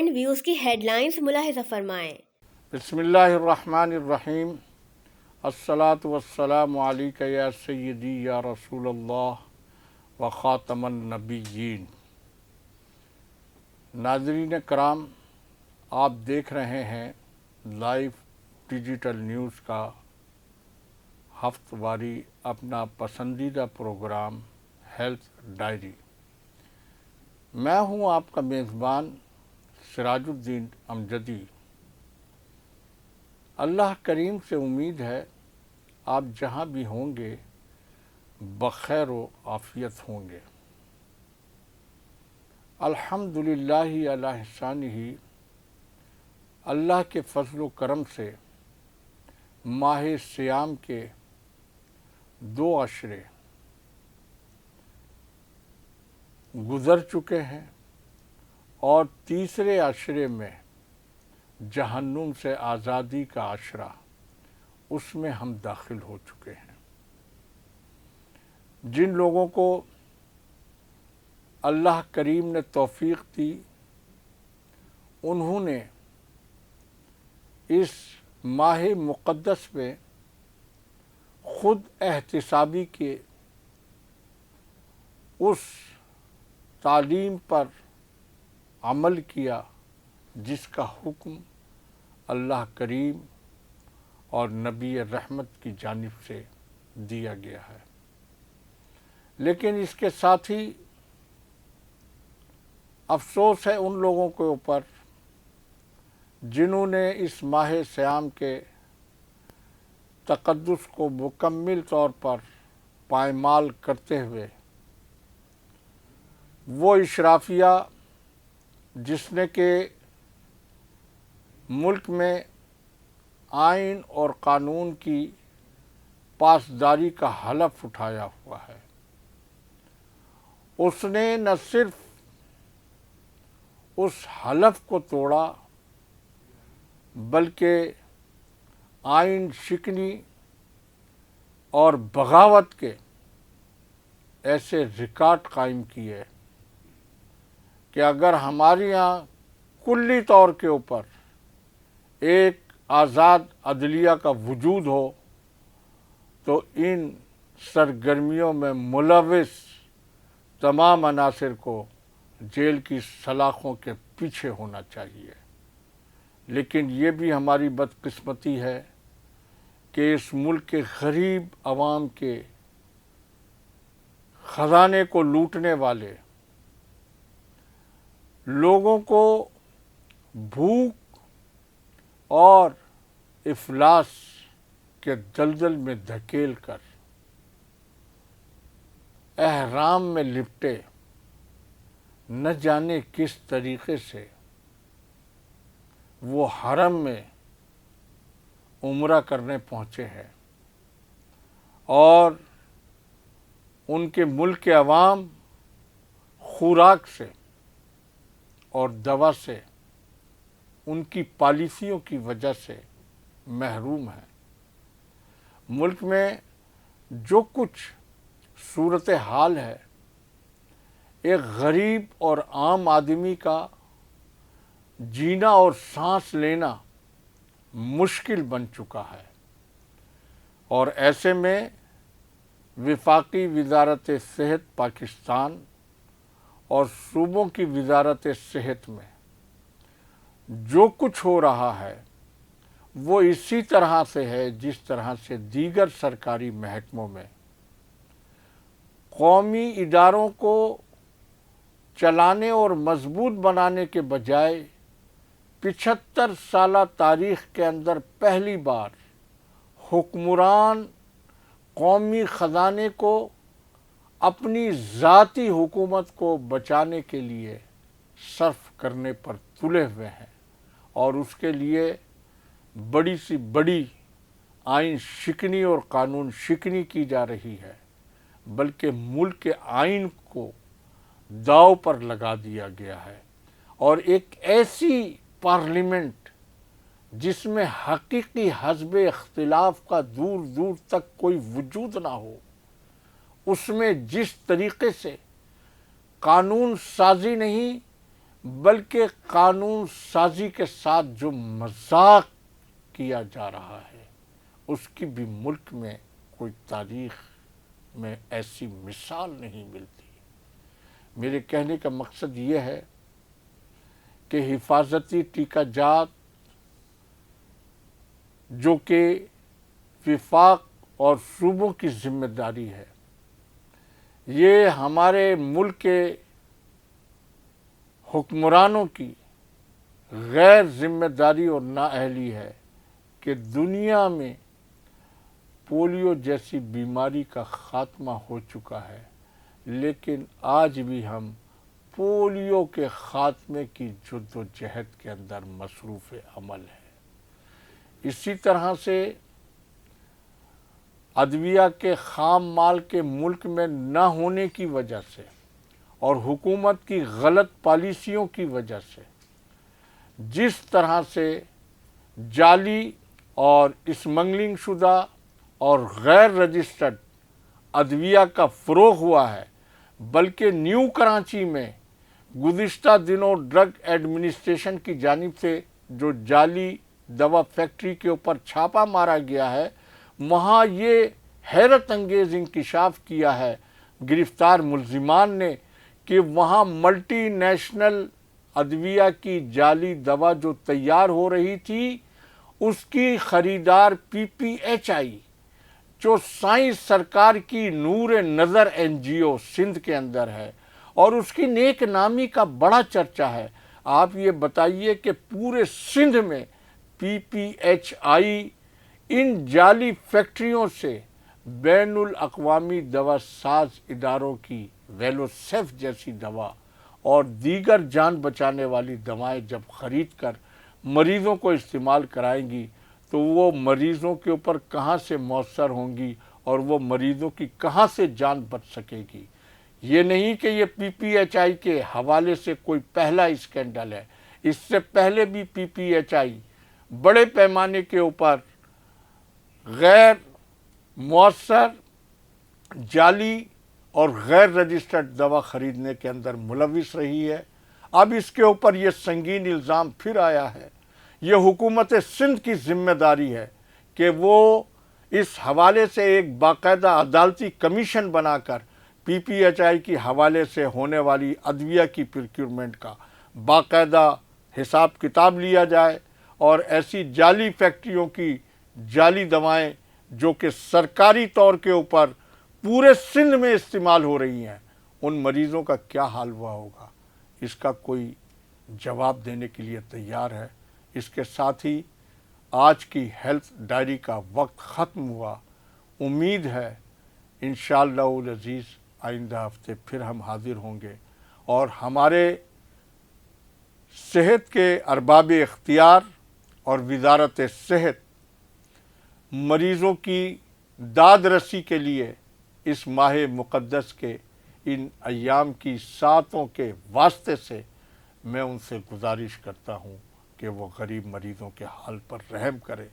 Current views کی head lines ملاحظہ فرمائیں۔ بسم اللہ الرحمن الرحیم۔ الصلاۃ والسلام علیک یا سیدی یا رسول اللہ و خاتم النبیین۔ ناظرین کرام، آپ دیکھ رہے ہیں لائیو ڈیجیٹل نیوز کا ہفتہ واری اپنا پسندیدہ پروگرام ہیلتھ ڈائری۔ میں ہوں آپ کا میزبان سراج الدین امجدی۔ اللہ کریم سے امید ہے آپ جہاں بھی ہوں گے بخیر و عافیت ہوں گے۔ الحمدللہ علی احسانہ، اللہ کے فضل و کرم سے ماہ صیام کے 2 عشرے گزر چکے ہیں اور تیسرے عشرے میں جہنم سے آزادی کا عشرہ، اس میں ہم داخل ہو چکے ہیں۔ جن لوگوں کو اللہ کریم نے توفیق دی، انہوں نے اس ماہ مقدس میں خود احتسابی کے اس تعلیم پر عمل کیا جس کا حکم اللہ کریم اور نبی رحمت کی جانب سے دیا گیا ہے۔ لیکن اس کے ساتھ ہی افسوس ہے ان لوگوں کے اوپر جنہوں نے اس ماہ صیام کے تقدس کو مکمل طور پر پائمال کرتے ہوئے وہ اشرافیہ جس نے کہ ملک میں آئین اور قانون کی پاسداری کا حلف اٹھایا ہوا ہے، اس نے نہ صرف اس حلف کو توڑا بلکہ آئین شکنی اور بغاوت کے ایسے ریکارڈ قائم کیے کہ اگر ہمارے یہاں کلی طور کے اوپر ایک آزاد عدلیہ کا وجود ہو تو ان سرگرمیوں میں ملوث تمام عناصر کو جیل کی سلاخوں کے پیچھے ہونا چاہیے۔ لیکن یہ بھی ہماری بدقسمتی ہے کہ اس ملک کے غریب عوام کے خزانے کو لوٹنے والے لوگوں کو بھوک اور افلاس کے دلدل میں دھکیل کر احرام میں لپٹے نہ جانے کس طریقے سے وہ حرم میں عمرہ کرنے پہنچے ہیں، اور ان کے ملک کے عوام خوراک سے اور دوا سے ان کی پالیسیوں کی وجہ سے محروم ہیں۔ ملک میں جو کچھ صورتحال ہے، ایک غریب اور عام آدمی کا جینا اور سانس لینا مشکل بن چکا ہے، اور ایسے میں وفاقی وزارت صحت پاکستان اور صوبوں کی وزارت صحت میں جو کچھ ہو رہا ہے وہ اسی طرح سے ہے جس طرح سے دیگر سرکاری محکموں میں قومی اداروں کو چلانے اور مضبوط بنانے کے بجائے 75 سالہ تاریخ کے اندر پہلی بار حکمران قومی خزانے کو اپنی ذاتی حکومت کو بچانے کے لیے صرف کرنے پر تلے ہوئے ہیں، اور اس کے لیے بڑی سی بڑی آئین شکنی اور قانون شکنی کی جا رہی ہے، بلکہ ملک کے آئین کو داؤ پر لگا دیا گیا ہے، اور ایک ایسی پارلیمنٹ جس میں حقیقی حزب اختلاف کا دور دور تک کوئی وجود نہ ہو، اس میں جس طریقے سے قانون سازی نہیں بلکہ قانون سازی کے ساتھ جو مذاق کیا جا رہا ہے اس کی بھی ملک میں کوئی تاریخ میں ایسی مثال نہیں ملتی۔ میرے کہنے کا مقصد یہ ہے کہ حفاظتی ٹیکہ جات جو کہ وفاق اور صوبوں کی ذمہ داری ہے، یہ ہمارے ملک کے حکمرانوں کی غیر ذمہ داری اور نااہلی ہے کہ دنیا میں پولیو جیسی بیماری کا خاتمہ ہو چکا ہے، لیکن آج بھی ہم پولیو کے خاتمے کی جد و جہد کے اندر مصروف عمل ہیں۔ اسی طرح سے ادویہ کے خام مال کے ملک میں نہ ہونے کی وجہ سے اور حکومت کی غلط پالیسیوں کی وجہ سے جس طرح سے جعلی اور اسمگلنگ شدہ اور غیر رجسٹرڈ ادویہ کا فروغ ہوا ہے، بلکہ نیو کراچی میں گزشتہ دنوں ڈرگ ایڈمنسٹریشن کی جانب سے جو جعلی دوا فیکٹری کے اوپر چھاپا مارا گیا ہے، وہاں یہ حیرت انگیز انکشاف کیا ہے گرفتار ملزمان نے کہ وہاں ملٹی نیشنل ادویہ کی جعلی دوا جو تیار ہو رہی تھی اس کی خریدار پی پی ایچ آئی جو سائنس سرکار کی نور نظر این جی او سندھ کے اندر ہے اور اس کی نیک نامی کا بڑا چرچا ہے۔ آپ یہ بتائیے کہ پورے سندھ میں پی پی ایچ آئی ان جعلی فیکٹریوں سے بین الاقوامی دوا ساز اداروں کی ویلوسیف جیسی دوا اور دیگر جان بچانے والی دوائیں جب خرید کر مریضوں کو استعمال کرائیں گی تو وہ مریضوں کے اوپر کہاں سے مؤثر ہوں گی اور وہ مریضوں کی کہاں سے جان بچ سکے گی۔ یہ نہیں کہ یہ پی پی ایچ آئی کے حوالے سے کوئی پہلا اسکینڈل ہے، اس سے پہلے بھی پی پی ایچ آئی بڑے پیمانے کے اوپر غیر مؤثر جعلی اور غیر رجسٹرڈ دوا خریدنے کے اندر ملوث رہی ہے۔ اب اس کے اوپر یہ سنگین الزام پھر آیا ہے۔ یہ حکومت سندھ کی ذمہ داری ہے کہ وہ اس حوالے سے ایک باقاعدہ عدالتی کمیشن بنا کر پی پی ایچ آئی کی حوالے سے ہونے والی ادویہ کی پروکیورمنٹ کا باقاعدہ حساب کتاب لیا جائے اور ایسی جعلی فیکٹریوں کی جعلی دوائیں جو کہ سرکاری طور کے اوپر پورے سندھ میں استعمال ہو رہی ہیں، ان مریضوں کا کیا حال ہوا ہوگا، اس کا کوئی جواب دینے کے لیے تیار ہے۔ اس کے ساتھ ہی آج کی ہیلتھ ڈائری کا وقت ختم ہوا۔ امید ہے انشاءاللہ العزیز آئندہ ہفتے پھر ہم حاضر ہوں گے اور ہمارے صحت کے ارباب اختیار اور وزارت صحت مریضوں کی داد رسی کے لیے اس ماہ مقدس کے ان ایام کی ساعتوں کے واسطے سے میں ان سے گزارش کرتا ہوں کہ وہ غریب مریضوں کے حال پر رحم کریں،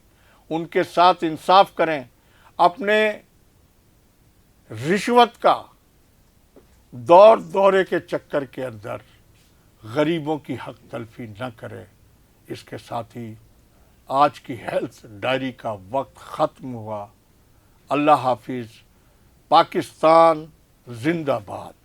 ان کے ساتھ انصاف کریں، اپنے رشوت کا دورے کے چکر کے اندر غریبوں کی حق تلفی نہ کریں۔ اس کے ساتھ ہی آج کی ہیلتھ ڈائری کا وقت ختم ہوا۔ اللہ حافظ۔ پاکستان زندہ باد۔